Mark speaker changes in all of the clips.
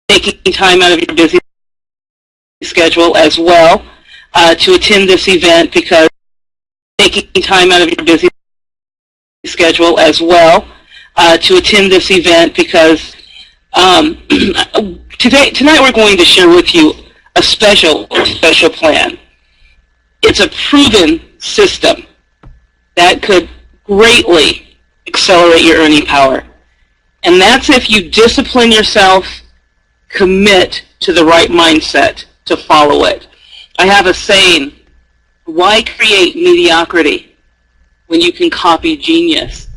Speaker 1: taking time out of your busy schedule as well to attend this event because taking time out of your busy schedule as well to attend this event because tonight we're going to share with you a special plan. It's a proven system that could greatly accelerate your earning power. And that's if you discipline yourself, commit to the right mindset to follow it. I have a saying, why create mediocrity when you can copy genius?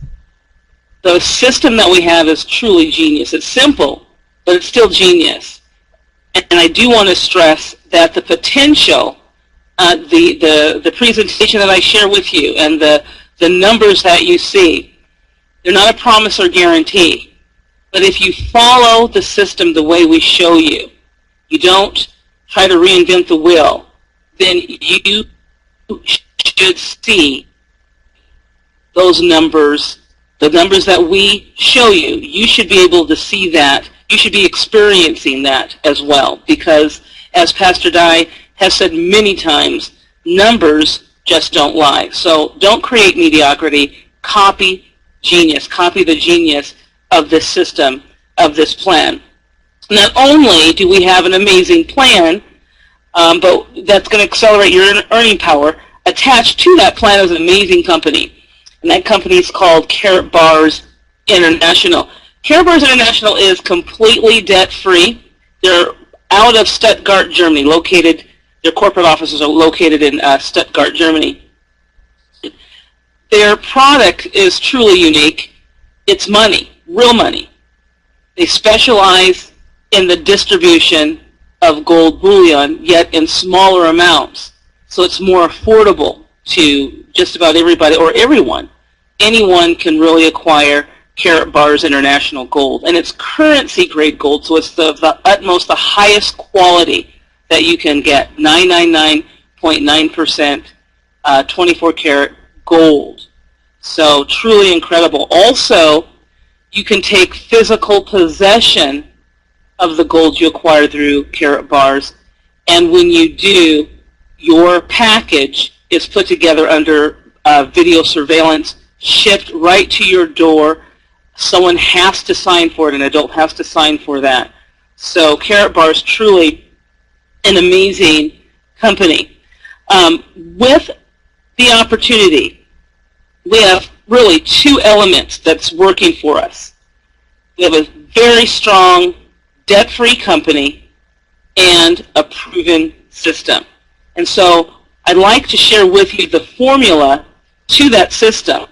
Speaker 1: The system that we have is truly genius. It's simple, but it's still genius. And I do want to stress that the potential, the presentation that I share with you and the numbers that you see, they're not a promise or guarantee. But if you follow the system the way we show you, you don't try to reinvent the wheel, then you should see those numbers, the numbers that we show you. You should be able to see that. You should be experiencing that as well because, as Pastor Dye has said many times, numbers just don't lie. So don't create mediocrity. Copy genius. Copy the genius of this system, of this plan. Not only do we have an amazing plan, but that's going to accelerate your earning power, attached to that plan is an amazing company. And that company is called Karatbars International. Karatbars International is completely debt-free. They're out of Stuttgart, Germany, located, their corporate offices are located in Stuttgart, Germany. Their product is truly unique. It's money. Real money. They specialize in the distribution of gold bullion, yet in smaller amounts. So it's more affordable to just about everybody or everyone. Anyone can really acquire Karatbars International gold. And it's currency-grade gold, so it's the utmost, the highest quality that you can get. 999.9% 24-karat gold. So truly incredible. Also, you can take physical possession of the gold you acquire through Karatbars, and when you do, your package is put together under video surveillance, shipped right to your door. Someone has to sign for it, an adult has to sign for that. So Karatbars, truly an amazing company. With the opportunity, we have really two elements that's working for us. We have a very strong debt-free company and a proven system. And so I'd like to share with you the formula to that system.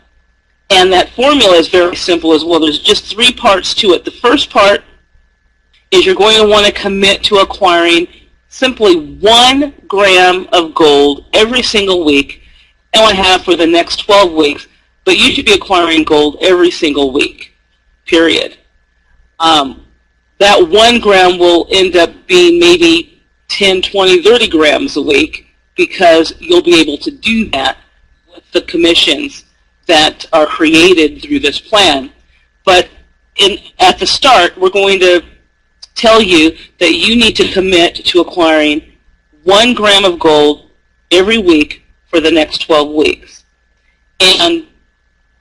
Speaker 1: And that formula is very simple as well. There's just three parts to it. The first part is you're going to want to commit to acquiring simply 1 gram of gold every single week, and I have for the next 12 weeks. But you should be acquiring gold every single week, period. That 1 gram will end up being maybe 10, 20, 30 grams a week because you'll be able to do that with the commissions that are created through this plan. But at the start, we're going to tell you that you need to commit to acquiring 1 gram of gold every week for the next 12 weeks. And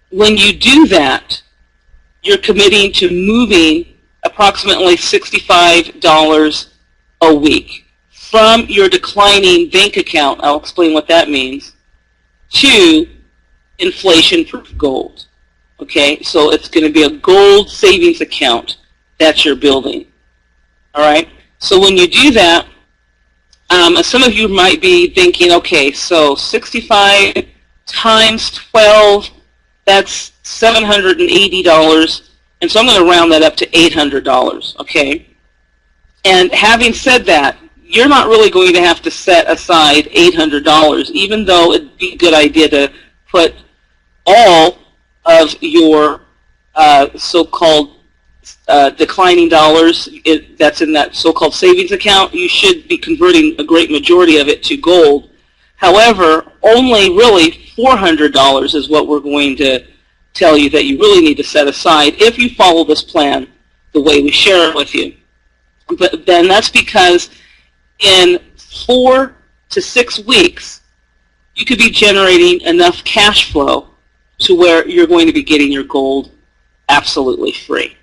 Speaker 1: when you do that, you're committing to moving approximately $65 a week from your declining bank account, I'll explain what that means, to inflation-proof gold. Okay, so it's going to be a gold savings account that you're building. All right, so when you do that, some of you might be thinking, okay, so 65 times 12, that's $780, and so I'm going to round that up to $800, okay? And having said that, you're not really going to have to set aside $800, even though it'd be a good idea to put all of your so-called declining dollars that's in that so-called savings account. You should be converting a great majority of it to gold. However, only really $400 is what we're going to tell you that you really need to set aside if you follow this plan the way we share it with you. But then that's because in 4 to 6 weeks, you could be generating enough cash flow to where you're going to be getting your gold absolutely free.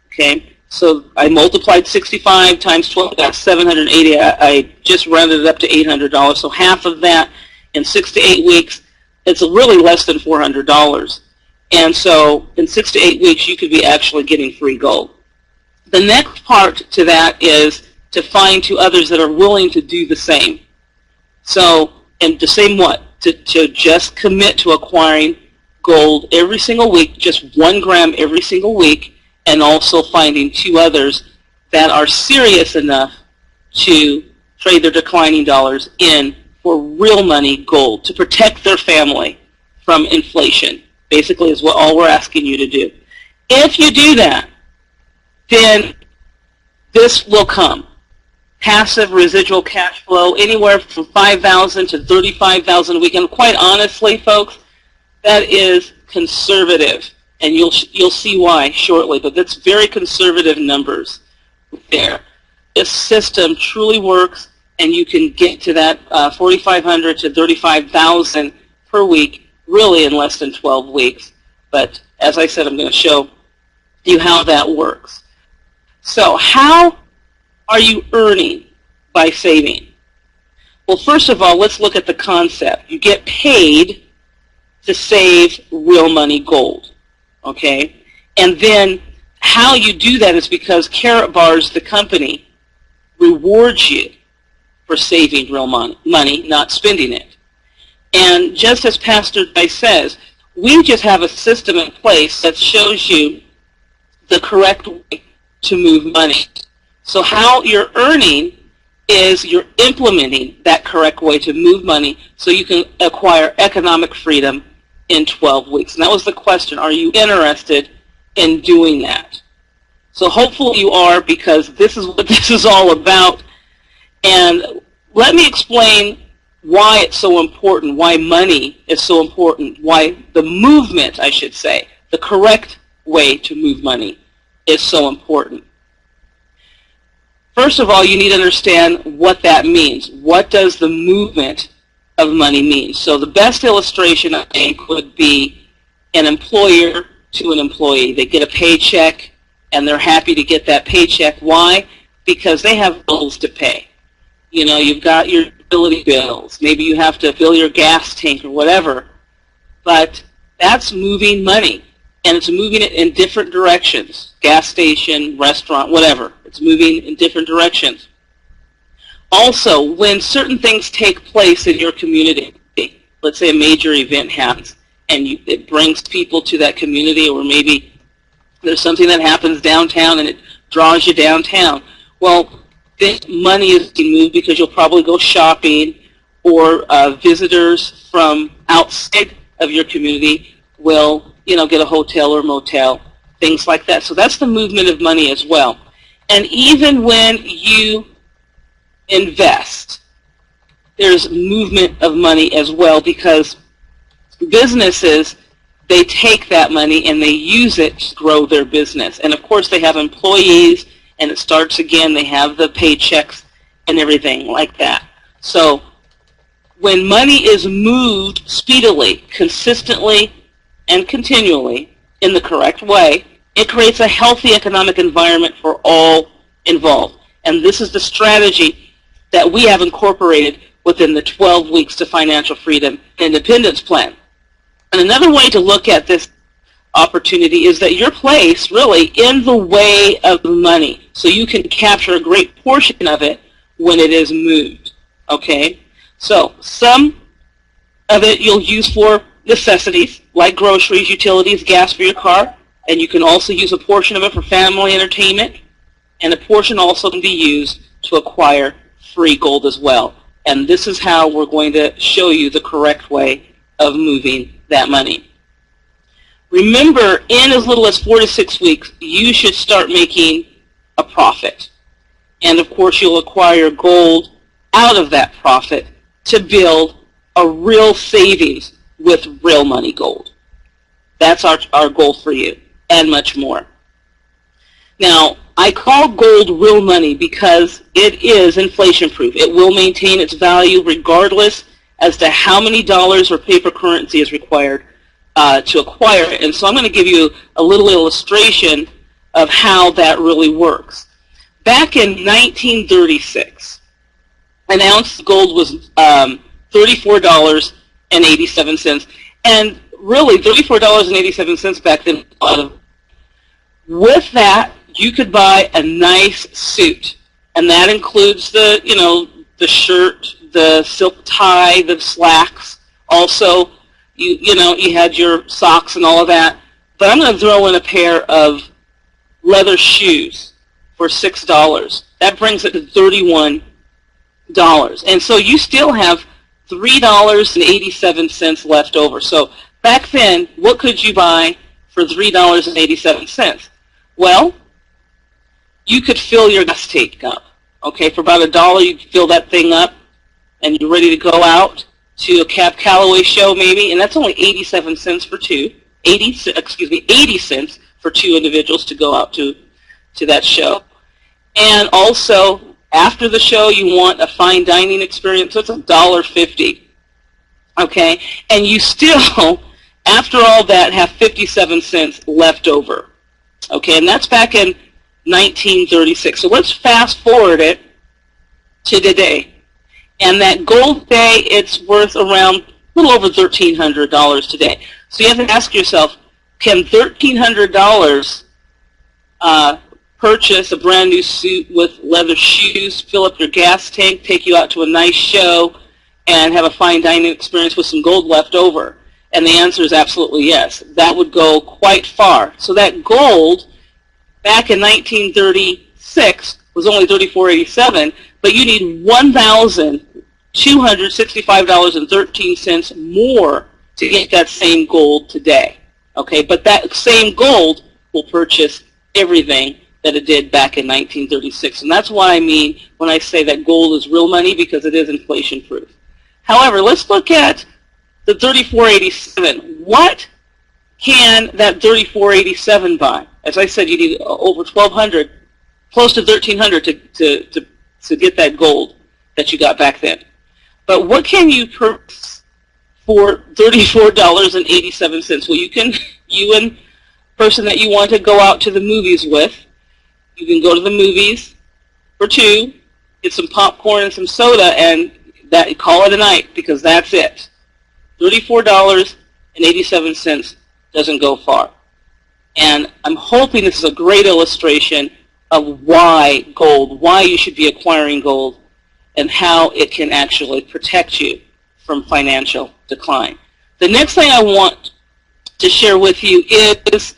Speaker 1: Okay, so I multiplied 65 times 12, that's 780. I just rounded it up to $800. So half of that in 6 to 8 weeks, it's really less than $400. And so in 6 to 8 weeks, you could be actually getting free gold. The next part to that is to find two others that are willing to do the same. So, and the same what? To just commit to acquiring gold every single week, just 1 gram every single week, and also finding two others that are serious enough to trade their declining dollars in for real money gold to protect their family from inflation, basically is what all we're asking you to do. If you do that, then this will come. Passive residual cash flow, anywhere from $5,000 to $35,000 a week. And quite honestly, folks, that is conservative. And you'll see why shortly, but that's very conservative numbers there. This system truly works, and you can get to that $4,500 to $35,000 per week really in less than 12 weeks. But as I said, I'm going to show you how that works. So how are you earning by saving? Well, first of all, let's look at the concept. You get paid to save real money gold, okay? And then how you do that is because Karatbars, the company, rewards you for saving real money, not spending it. And just as Pastor Guy says, we just have a system in place that shows you the correct way to move money. So how you're earning is you're implementing that correct way to move money so you can acquire economic freedom in 12 weeks. And that was the question. Are you interested in doing that? So hopefully you are, because this is what this is all about. And let me explain why it's so important, why money is so important, why the movement, I should say, the correct way to move money is so important. First of all, you need to understand what that means. What does the movement of money mean? So the best illustration, I think, would be an employer to an employee. They get a paycheck, and they're happy to get that paycheck. Why? Because they have bills to pay. You know, you've got your utility bills. Maybe you have to fill your gas tank or whatever. But that's moving money. And it's moving it in different directions. Gas station, restaurant, whatever. It's moving in different directions. Also, when certain things take place in your community, let's say a major event happens, and it brings people to that community, or maybe there's something that happens downtown and it draws you downtown. Well, then money is being moved because you'll probably go shopping, or visitors from outside of your community will, you know, get a hotel or motel, things like that. So that's the movement of money as well. And even when you invest, there's movement of money as well, because businesses, they take that money and they use it to grow their business. And of course they have employees, and it starts again, they have the paychecks and everything like that. So when money is moved speedily, consistently, and continually in the correct way, it creates a healthy economic environment for all involved. And this is the strategy that we have incorporated within the 12 Weeks to Financial Freedom Independence Plan. And another way to look at this opportunity is that you're placed really in the way of money, so you can capture a great portion of it when it is moved. Okay? So some of it you'll use for necessities, like groceries, utilities, gas for your car, and you can also use a portion of it for family entertainment, and a portion also can be used to acquire free gold as well. And this is how we're going to show you the correct way of moving that money. Remember, in as little as 4 to 6 weeks, you should start making a profit. And of course, you'll acquire gold out of that profit to build a real savings with real money gold. That's our goal for you, and much more. Now, I call gold real money because it is inflation-proof. It will maintain its value regardless as to how many dollars or paper currency is required to acquire it. And so I'm going to give you a little illustration of how that really works. Back in 1936, an ounce of gold was $34.87. And really, $34.87 back then. With that, you could buy a nice suit, and that includes the, the shirt, the silk tie, the slacks. Also, you had your socks and all of that. But I'm going to throw in a pair of leather shoes for $6. That brings it to $31. And so you still have $3.87 left over. So back then, what could you buy for $3.87? Well, you could fill your gas tank up. Okay, for about $1, you could fill that thing up, and you're ready to go out to a Cab Calloway show maybe, and that's only 87 cents for two. 80 cents for two individuals to go out to that show. And also, after the show, you want a fine dining experience, so it's $1.50. Okay, and you still, after all that, have 57 cents left over. Okay, and that's back in 1936. So let's fast forward it to today. And that gold today, it's worth around a little over $1,300 today. So you have to ask yourself, can $1,300 purchase a brand new suit with leather shoes, fill up your gas tank, take you out to a nice show, and have a fine dining experience with some gold left over? And the answer is absolutely yes. That would go quite far. So that gold back in 1936 was only $34.87, but you need $1,265.13 more to get that same gold today. Okay, but that same gold will purchase everything that it did back in 1936. And that's what I mean when I say that gold is real money, because it is inflation proof. However, let's look at the $34.87. What can that $34.87 buy? As I said, you need over $1,200, close to $1,300 to get that gold that you got back then. But what can you purchase for $34.87? Well, you and person that you want to go out to the movies with, you can go to the movies for two, get some popcorn and some soda, and call it a night, because that's it. $34.87 doesn't go far. And I'm hoping this is a great illustration of why you should be acquiring gold, and how it can actually protect you from financial decline. The next thing I want to share with you is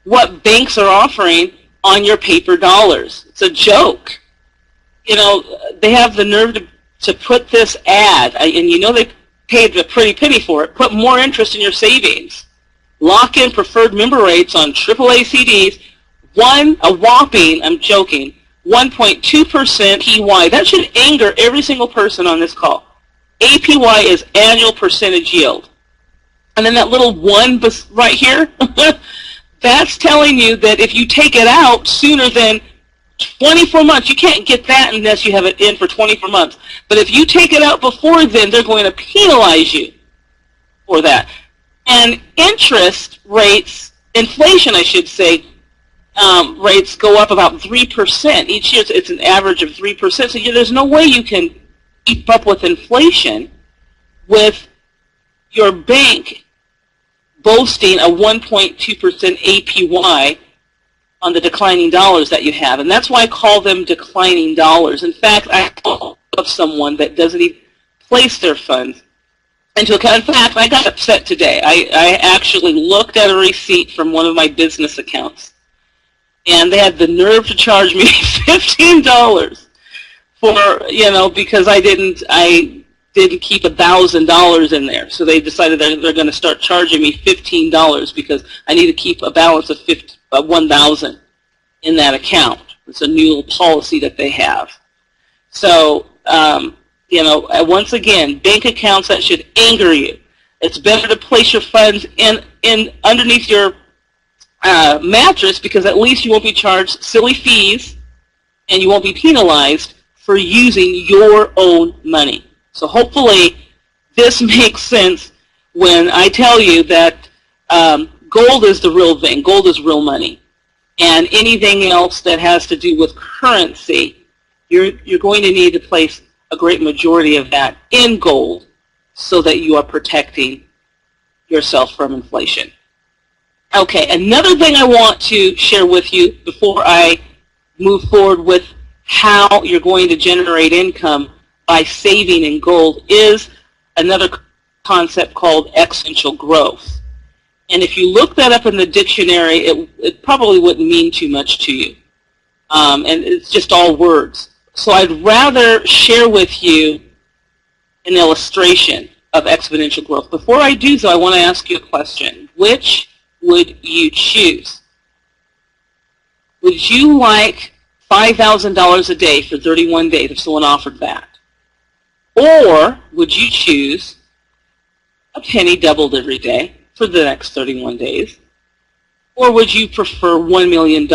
Speaker 1: what banks are offering on your paper dollars. It's a joke. They have the nerve to put this ad, and they paid a pretty penny for it. Put more interest in your savings. Lock in preferred member rates on AAA CDs. A whopping, I'm joking, 1.2% APY. That should anger every single person on this call. APY is annual percentage yield. And then that little 1 right here, that's telling you that if you take it out sooner than 24 months, you can't get that unless you have it in for 24 months. But if you take it out before then, they're going to penalize you for that. And interest rates, inflation I should say, rates go up about 3% each year. It's an average of 3%. So there's no way you can keep up with inflation with your bank boasting a 1.2% APY on the declining dollars that you have. And that's why I call them declining dollars. In fact, I know of someone that doesn't even place their funds into account. In fact, I got upset today. I actually looked at a receipt from one of my business accounts, and they had the nerve to charge me $15 for, because I didn't keep $1,000 in there. So they decided they're going to start charging me $15 because I need to keep a balance of $1,000 in that account. It's a new policy that they have. So, once again, bank accounts, that should anger you. It's better to place your funds in underneath your mattress, because at least you won't be charged silly fees and you won't be penalized for using your own money. So hopefully this makes sense when I tell you that gold is the real thing. Gold is real money. And anything else that has to do with currency, you're going to need to place a great majority of that in gold so that you are protecting yourself from inflation. Okay, another thing I want to share with you before I move forward with how you're going to generate income by saving in gold is another concept called exponential growth. And if you look that up in the dictionary, it probably wouldn't mean too much to you. And it's just all words. So I'd rather share with you an illustration of exponential growth. Before I do so, I want to ask you a question. Which would you choose? Would you like $5,000 a day for 31 days if someone offered that? Or would you choose a penny doubled every day for the next 31 days? Or would you prefer $1 million?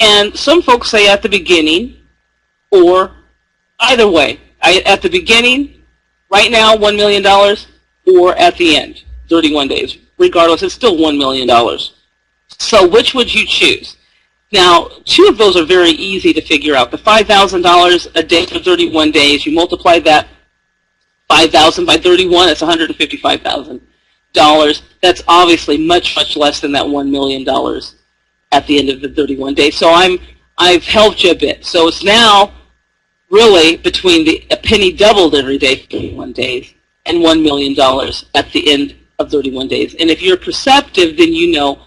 Speaker 1: And some folks say at the beginning, or either way. At the beginning, right now, $1 million, or at the end, 31 days. Regardless, it's still $1 million. So which would you choose? Now, two of those are very easy to figure out. The $5,000 a day for 31 days, you multiply that 5,000 by 31, it's $155,000. That's obviously much, much less than that $1 million at the end of the 31 days. So I've helped you a bit. So it's now really between a penny doubled every day for 31 days and $1 million at the end of 31 days. And if you're perceptive, then you know,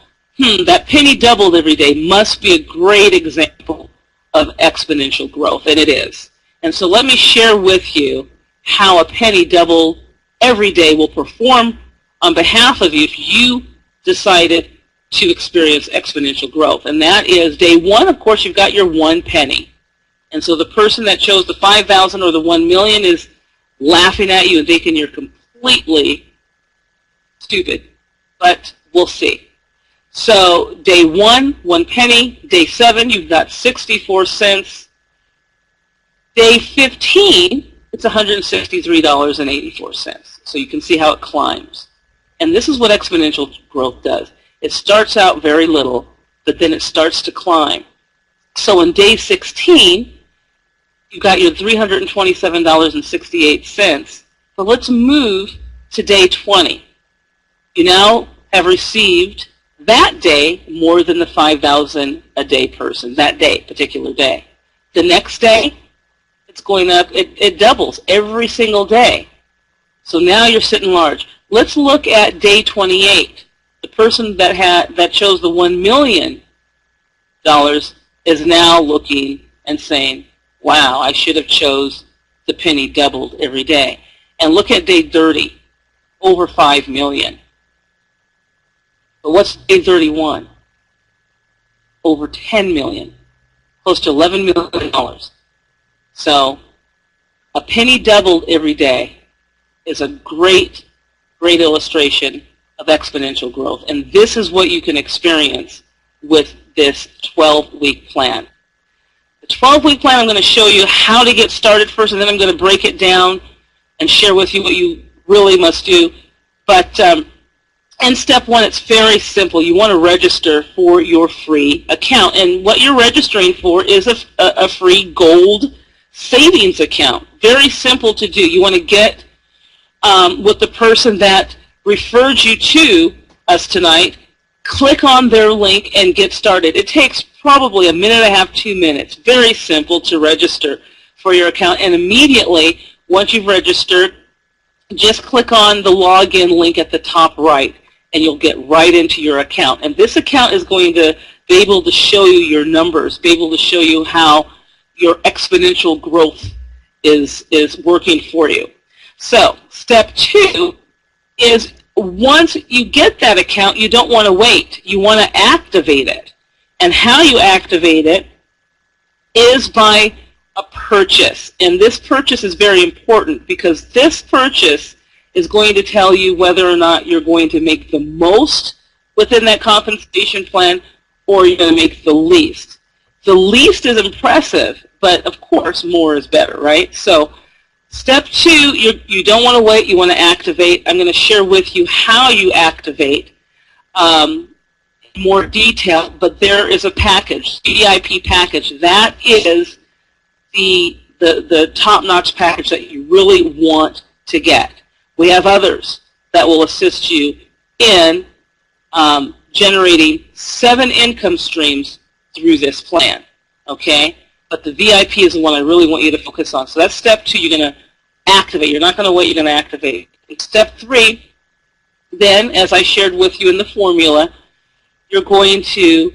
Speaker 1: that penny doubled every day must be a great example of exponential growth, and it is. And so let me share with you how a penny doubled every day will perform on behalf of you if you decided to experience exponential growth. And that is day one, of course, you've got your 1 penny. And so the person that chose the 5,000 or the 1 million is laughing at you and thinking you're completely stupid. But we'll see. So day 1, 1 penny. Day 7, you've got 64 cents. Day 15, it's $163.84. So you can see how it climbs. And this is what exponential growth does. It starts out very little, but then it starts to climb. So in day 16, you've got your $327.68. But let's move to day 20. You now have received that day more than the 5,000 a day person, that day, particular day. The next day, it's going up, it doubles every single day. So now you're sitting large. Let's look at day 28. The person that chose the $1 million is now looking and saying, wow, I should have chose the penny doubled every day. And look at day 30, over 5 million. But what's day 31? Over 10 million, close to $11 million. So a penny doubled every day is a great, great illustration of exponential growth. And this is what you can experience with this 12-week plan. The 12-week plan, I'm going to show you how to get started first, and then I'm going to break it down and share with you what you really must do. But in step 1, it's very simple. You want to register for your free account. And what you're registering for is a free gold savings account. Very simple to do. You want to get with the person that referred you to us tonight, click on their link and get started. It takes probably a minute and a half, 2 minutes. Very simple to register for your account. And immediately, once you've registered, just click on the login link at the top right, and you'll get right into your account. And this account is going to be able to show you your numbers, be able to show you how your exponential growth is working for you. So step 2 is once you get that account, you don't want to wait. You want to activate it. And how you activate it is by a purchase. And this purchase is very important because this purchase is going to tell you whether or not you're going to make the most within that compensation plan, or you're going to make the least. The least is impressive, but of course more is better, right? So step 2, you don't want to wait, you want to activate. I'm going to share with you how you activate in more detail, but there is a package, VIP package. That is the top-notch package that you really want to get. We have others that will assist you in generating 7 income streams through this plan, okay? But the VIP is the one I really want you to focus on. So that's step 2. You're going to activate. You're not going to wait. You're going to activate. Step 3, then, as I shared with you in the formula, you're going to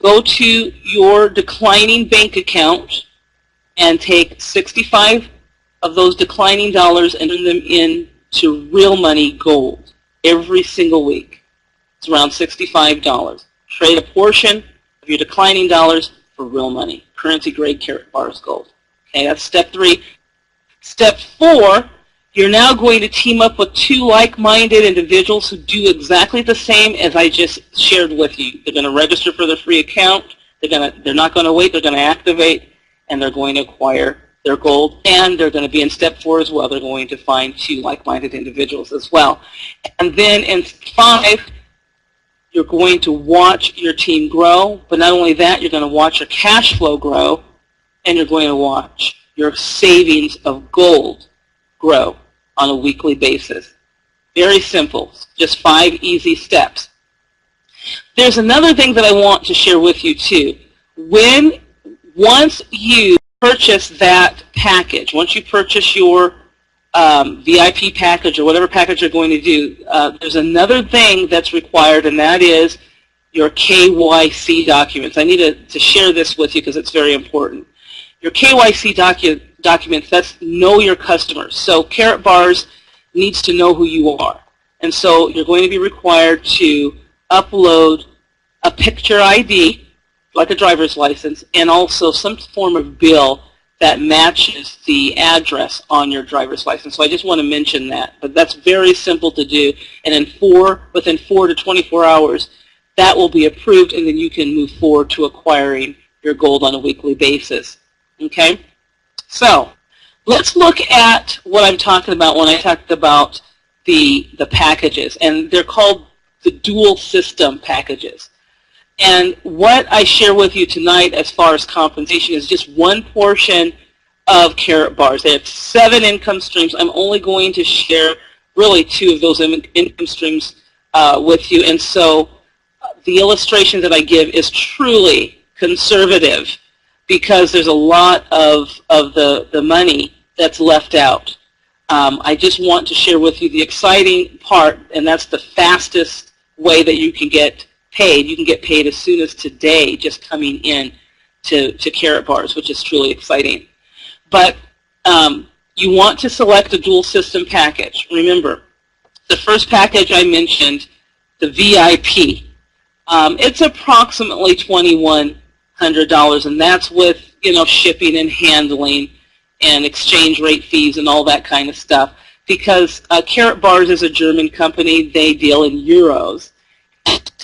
Speaker 1: go to your declining bank account and take 65 of those declining dollars and turn them into real money gold every single week. It's around $65. Trade a portion of your declining dollars for real money, currency-grade Karatbars gold. Okay, that's step 3. Step 4, you're now going to team up with 2 like-minded individuals who do exactly the same as I just shared with you. They're going to register for their free account. They're not going to wait. They're going to activate, and they're going to acquire their gold. And they're going to be in step 4 as well. They're going to find 2 like-minded individuals as well. And then in 5, you're going to watch your team grow. But not only that, you're going to watch your cash flow grow, and you're going to watch your savings of gold grow on a weekly basis. Very simple, just 5 easy steps. There's another thing that I want to share with you too. Once you purchase that package, once you purchase your VIP package or whatever package you're going to do, there's another thing that's required, and that is your KYC documents. I need to share this with you because it's very important. Your KYC documents, that's know your customers. So Karatbars needs to know who you are. And so you're going to be required to upload a picture ID, like a driver's license, and also some form of bill that matches the address on your driver's license. So I just want to mention that. But that's very simple to do. And within 4 to 24 hours, that will be approved, and then you can move forward to acquiring your gold on a weekly basis. Okay? So let's look at what I'm talking about when I talked about the packages. And they're called the dual system packages. And what I share with you tonight as far as compensation is just one portion of Karatbars. They have 7 income streams. I'm only going to share really 2 of those income streams with you. And so the illustration that I give is truly conservative because there's a lot of the money that's left out. I just want to share with you the exciting part, and that's the fastest way that you can get paid. You can get paid as soon as today just coming in to Karatbars, which is truly exciting. But you want to select a dual system package. Remember, the first package I mentioned, the VIP, it's approximately $2,100, and that's with shipping and handling and exchange rate fees and all that kind of stuff. Because Karatbars is a German company, they deal in euros.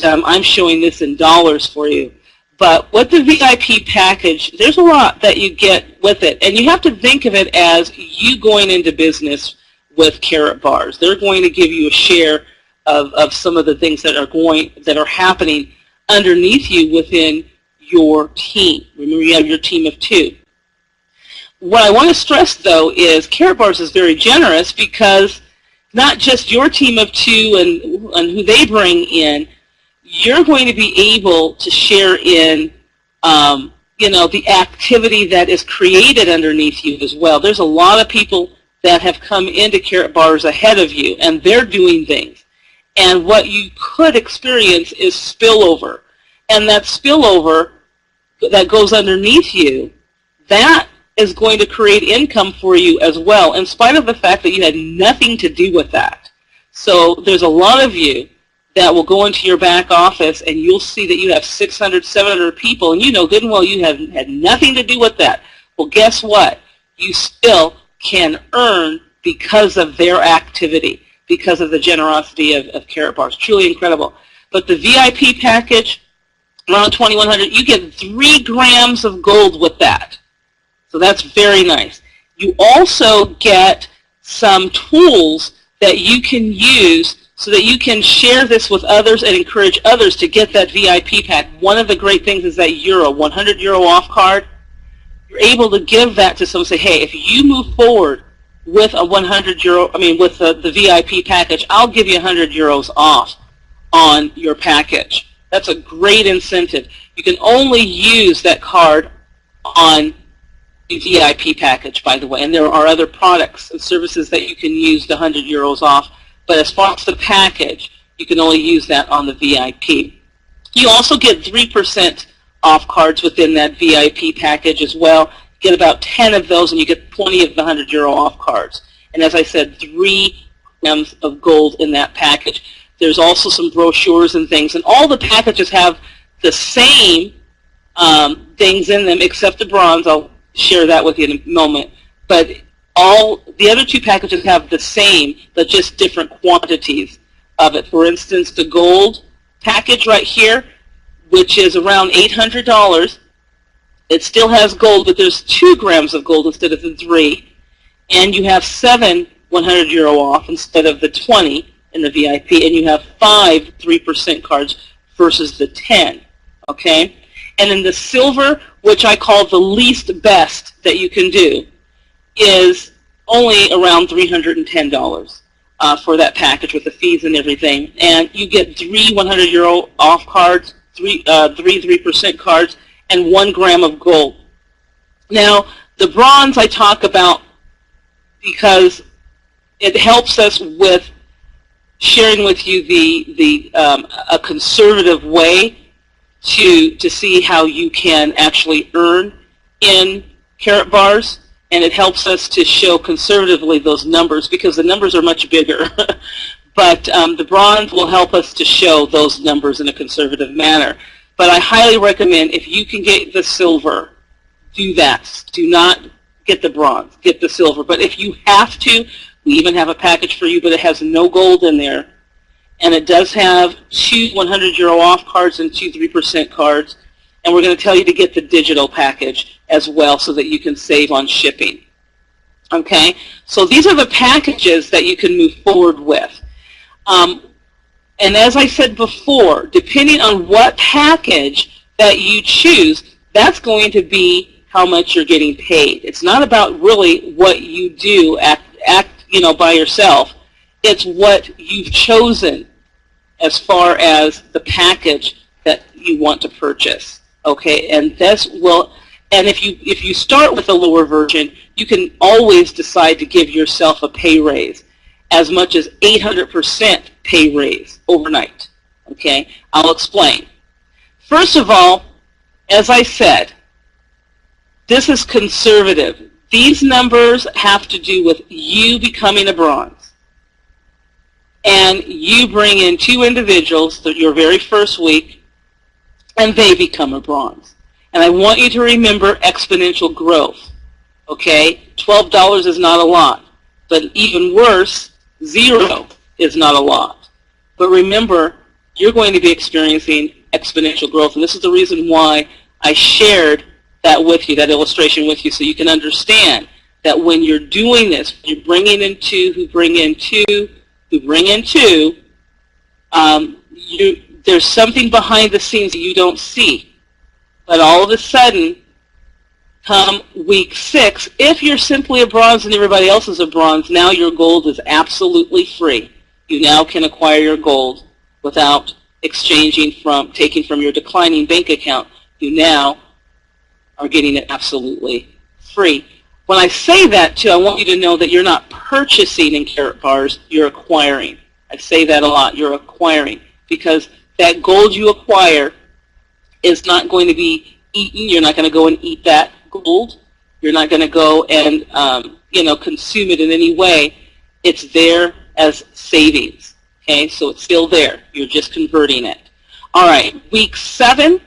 Speaker 1: I'm showing this in dollars for you. But with the VIP package, there's a lot that you get with it. And you have to think of it as you going into business with Karatbars. They're going to give you a share of some of the things that are happening underneath you within your team. Remember, you have your team of 2. What I want to stress, though, is Karatbars is very generous because not just your team of 2 and who they bring in, you're going to be able to share in, the activity that is created underneath you as well. There's a lot of people that have come into Karatbars ahead of you, and they're doing things. And what you could experience is spillover. And that spillover that goes underneath you, that is going to create income for you as well, in spite of the fact that you had nothing to do with that. So there's a lot of you that will go into your back office and you'll see that you have 600, 700 people, and you know good and well you have had nothing to do with that. Well, guess what? You still can earn because of their activity, because of the generosity of Karatbars. Truly incredible. But the VIP package, around 2,100, you get 3 grams of gold with that. So that's very nice. You also get some tools that you can use so that you can share this with others and encourage others to get that VIP pack. One of the great things is that euro, 100 euro off card. You're able to give that to someone and say, hey, if you move forward with a 100 euro, with the VIP package, I'll give you 100 euros off on your package. That's a great incentive. You can only use that card on the VIP package, by the way, and there are other products and services that you can use the 100 euros off, but as far as the package, you can only use that on the VIP. You also get 3% off cards within that VIP package as well. You get about 10 of those, and you get plenty of the 100 euro off cards. And as I said, 3 grams of gold in that package. There's also some brochures and things, and all the packages have the same things in them except the bronze. I'll share that with you in a moment. But all the other 2 packages have the same, but just different quantities of it. For instance, the gold package right here, which is around $800, it still has gold, but there's 2 grams of gold instead of the 3. And you have 7 100 euro off instead of the 20 in the VIP, and you have 5 3% cards versus the 10. Okay? And then the silver, which I call the least best that you can do, is only around $310 for that package with the fees and everything. And you get 3 100 euro off cards, 3 3% cards, and 1 gram of gold. Now, the bronze I talk about because it helps us with sharing with you a conservative way to see how you can actually earn in Karatbars, and it helps us to show conservatively those numbers because the numbers are much bigger. But the bronze will help us to show those numbers in a conservative manner. But I highly recommend if you can get the silver, do that. Do not get the bronze, get the silver. But if you have to, we even have a package for you, but it has no gold in there. And it does have 2 100 euro off cards and 2 3% cards. And we're going to tell you to get the digital package as well so that you can save on shipping. Okay? So these are the packages that you can move forward with. And as I said before, depending on what package that you choose, that's going to be how much you're getting paid. It's not about really what you do by yourself. It's what you've chosen as far as the package that you want to purchase. Okay, and if you start with a lower version, you can always decide to give yourself a pay raise, as much as 800% pay raise overnight. Okay, I'll explain. First of all, as I said, this is conservative. These numbers have to do with you becoming a bronze. And you bring in 2 individuals your very first week, and they become a bronze. And I want you to remember exponential growth. Okay? $12 is not a lot. But even worse, 0 is not a lot. But remember, you're going to be experiencing exponential growth. And this is the reason why I shared that with you, that illustration with you, so you can understand that when you're doing this, you're bringing in 2 who bring in 2, who bring in 2, there's something behind the scenes that you don't see. But all of a sudden, come week 6, if you're simply a bronze and everybody else is a bronze, now your gold is absolutely free. You now can acquire your gold without taking from your declining bank account. You now are getting it absolutely free. When I say that, too, I want you to know that you're not purchasing in Karatbars, you're acquiring. I say that a lot, you're acquiring, because that gold you acquire is not going to be eaten. You're not going to go and eat that gold. You're not going to go and consume it in any way. It's there as savings. Okay, so it's still there. You're just converting it. All right, week 7.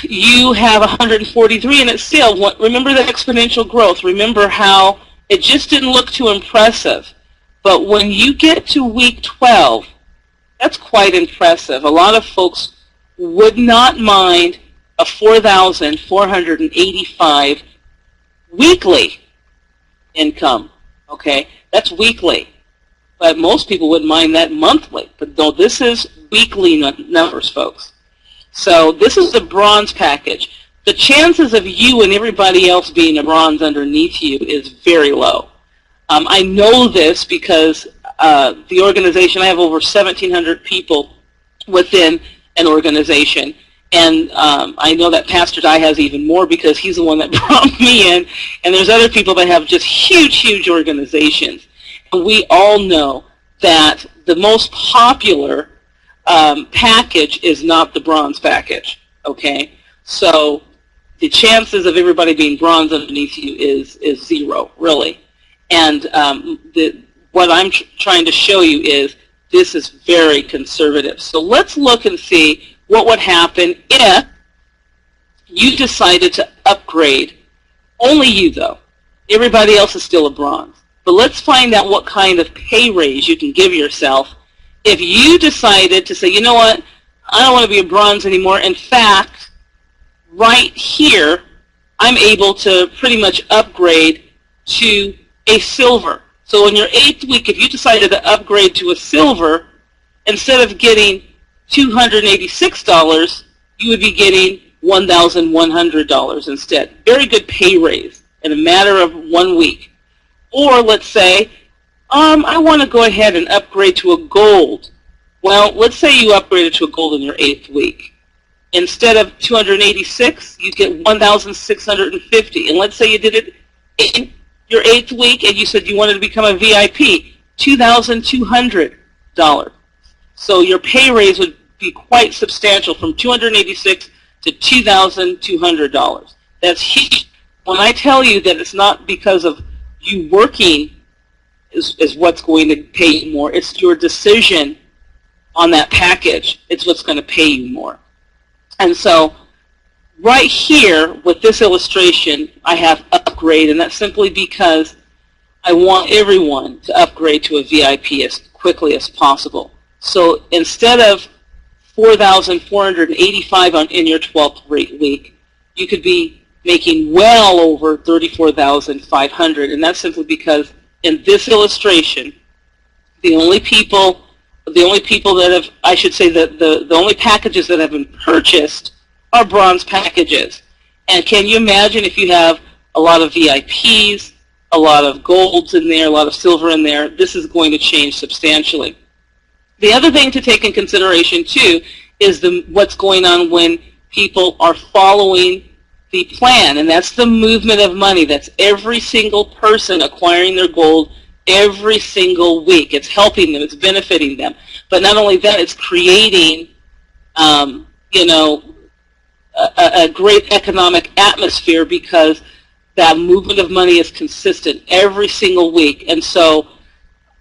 Speaker 1: You have 143, and it's still, remember the exponential growth. Remember how it just didn't look too impressive. But when you get to week 12, That's quite impressive. A lot of folks would not mind a 4,485 weekly income. Okay, that's weekly. But most people wouldn't mind that monthly. But no, this is weekly numbers, folks. So this is the bronze package. The chances of you and everybody else being a bronze underneath you is very low. I know this because the organization, I have over 1,700 people within an organization. And I know that Pastor Dye has even more because he's the one that brought me in. And there's other people that have just huge, huge organizations. And we all know that the most popular package is not the bronze package, okay? So the chances of everybody being bronze underneath you is zero, really. And what I'm trying to show you is this is very conservative. So let's look and see what would happen if you decided to upgrade. Only you, though. Everybody else is still a bronze. But let's find out what kind of pay raise you can give yourself if you decided to say, you know what, I don't want to be a bronze anymore. In fact, right here, I'm able to pretty much upgrade to a silver. So in your 8th week, if you decided to upgrade to a silver, instead of getting $286, you would be getting $1,100 instead. Very good pay raise in a matter of 1 week. Or let's say, I want to go ahead and upgrade to a gold. Well, let's say you upgraded to a gold in your 8th week. Instead of $286, you get $1,650. And let's say you did it in your 8th week and you said you wanted to become a VIP, $2,200. So your pay raise would be quite substantial from $286 to $2,200. That's huge. When I tell you that it's not because of you working is what's going to pay you more. It's your decision on that package. It's what's going to pay you more. And so right here with this illustration, I have upgrade, and that's simply because I want everyone to upgrade to a VIP as quickly as possible. So instead of 4,485 in your 12th week, you could be making well over 34,500, and that's simply because in this illustration, the only people that have, I should say that the only packages that have been purchased are bronze packages. And can you imagine if you have a lot of VIPs, a lot of golds in there, a lot of silver in there, this is going to change substantially. The other thing to take in consideration too is what's going on when people are following the plan, and that's the movement of money. That's every single person acquiring their gold every single week. It's helping them. It's benefiting them. But not only that, it's creating, a great economic atmosphere because that movement of money is consistent every single week. And so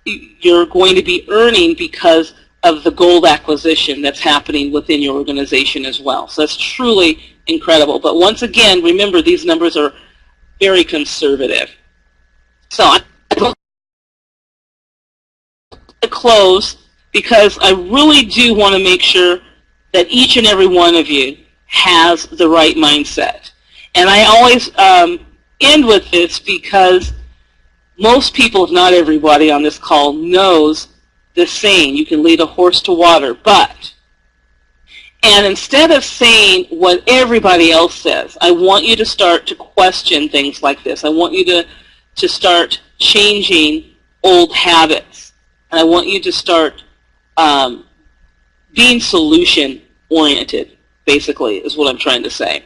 Speaker 1: you're going to be earning because of the gold acquisition that's happening within your organization as well. So that's truly incredible. But once again, remember these numbers are very conservative. So I'm going to close because I really do want to make sure that each and every one of you has the right mindset. And I always end with this because most people, if not everybody on this call, knows the saying, you can lead a horse to water, but. And instead of saying what everybody else says, I want you to start to question things like this. I want you to start changing old habits. And I want you to start being solution-oriented, basically, is what I'm trying to say.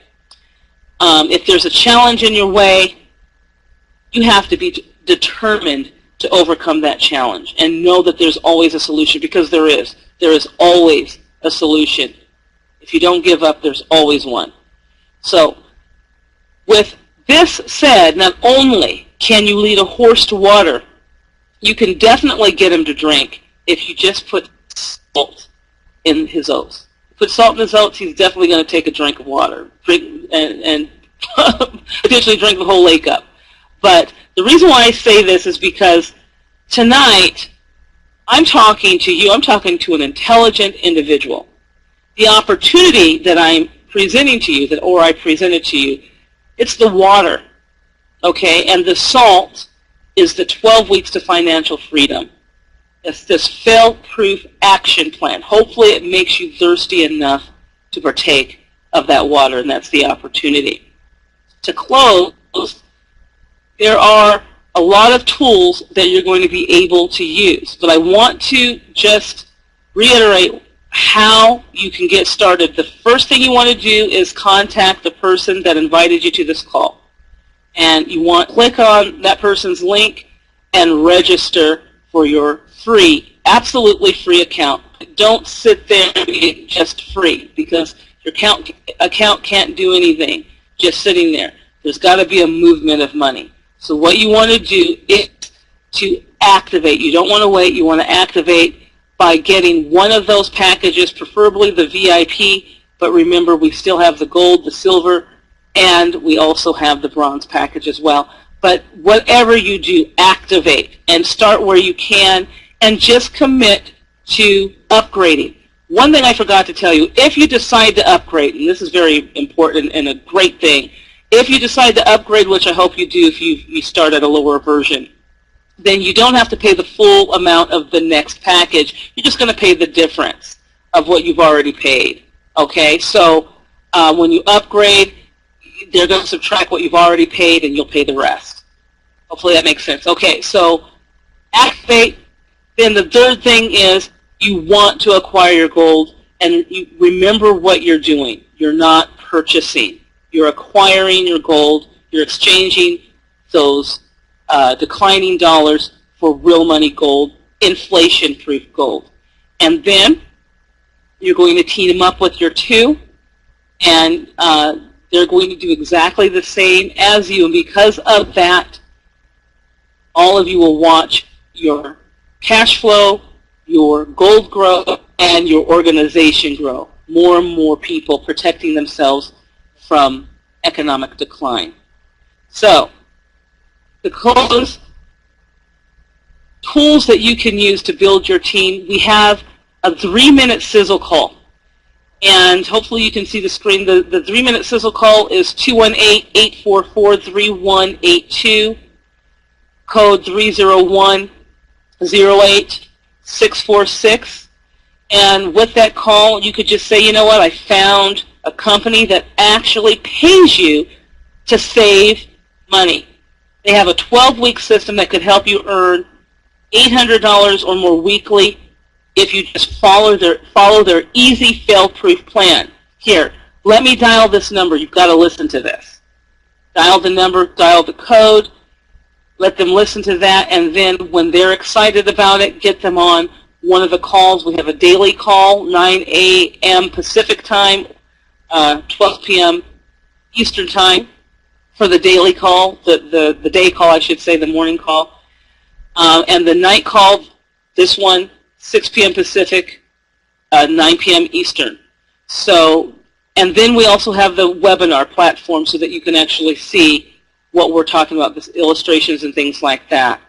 Speaker 1: If there's a challenge in your way, you have to be determined to overcome that challenge and know that there's always a solution, because there is. There is always a solution. If you don't give up, there's always one. So with this said, not only can you lead a horse to water, you can definitely get him to drink if you just put salt in his oats. Put salt in his oats, he's definitely going to take a drink of water, drink and potentially drink the whole lake up. But the reason why I say this is because tonight I'm talking to you. I'm talking to an intelligent individual. The opportunity that I'm presenting to you, or I presented to you, it's the water, okay? And the salt is the 12 weeks to financial freedom. It's this fail-proof action plan. Hopefully it makes you thirsty enough to partake of that water, and that's the opportunity. To close, there are a lot of tools that you're going to be able to use, but I want to just reiterate how you can get started. The first thing you want to do is contact the person that invited you to this call. And you want to click on that person's link and register for your free, absolutely free account. Don't sit there and be just free, because your account can't do anything just sitting there. There's got to be a movement of money. So what you want to do is to activate. You don't want to wait. You want to activate by getting one of those packages, preferably the VIP, but remember we still have the gold, the silver, and we also have the bronze package as well. But whatever you do, activate and start where you can, and just commit to upgrading. One thing I forgot to tell you, if you decide to upgrade, and this is very important and a great thing, if you decide to upgrade, which I hope you do if you start at a lower version, then you don't have to pay the full amount of the next package. You're just going to pay the difference of what you've already paid. Okay, so when you upgrade, they're going to subtract what you've already paid, and you'll pay the rest. Hopefully that makes sense. Okay, so activate. Then the third thing is you want to acquire your gold, and you remember what you're doing. You're not purchasing. You're acquiring your gold. You're exchanging those declining dollars for real money gold, inflation-proof gold. And then you're going to team them up with your two, and they're going to do exactly the same as you. And because of that, all of you will watch your cash flow, your gold grow, and your organization grow. More and more people protecting themselves from economic decline. So, to close, tools that you can use to build your team, we have a 3-minute sizzle call. And hopefully you can see the screen. The 3-minute sizzle call is 218-844-3182, code 301-08646. And with that call, you could just say, you know what, I found a company that actually pays you to save money. They have a 12-week system that could help you earn $800 or more weekly if you just follow their easy fail-proof plan. Here, let me dial this number. You've got to listen to this. Dial the number, dial the code, let them listen to that, and then when they're excited about it, get them on one of the calls. We have a daily call, 9 a.m. Pacific time, 12 p.m. Eastern time for the daily call, the day call, I should say, the morning call. And the night call, this one, 6 p.m. Pacific, 9 p.m. Eastern. So, and then we also have the webinar platform so that you can actually see what we're talking about, the illustrations and things like that.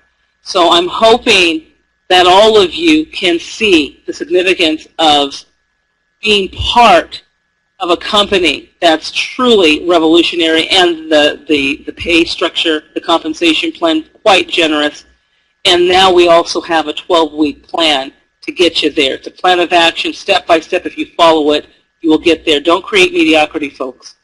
Speaker 1: So I'm hoping that all of you can see the significance of being part of a company that's truly revolutionary, and the pay structure, the compensation plan, quite generous. And now we also have a 12-week plan to get you there. It's a plan of action, step by step. If you follow it, you will get there. Don't create mediocrity, folks.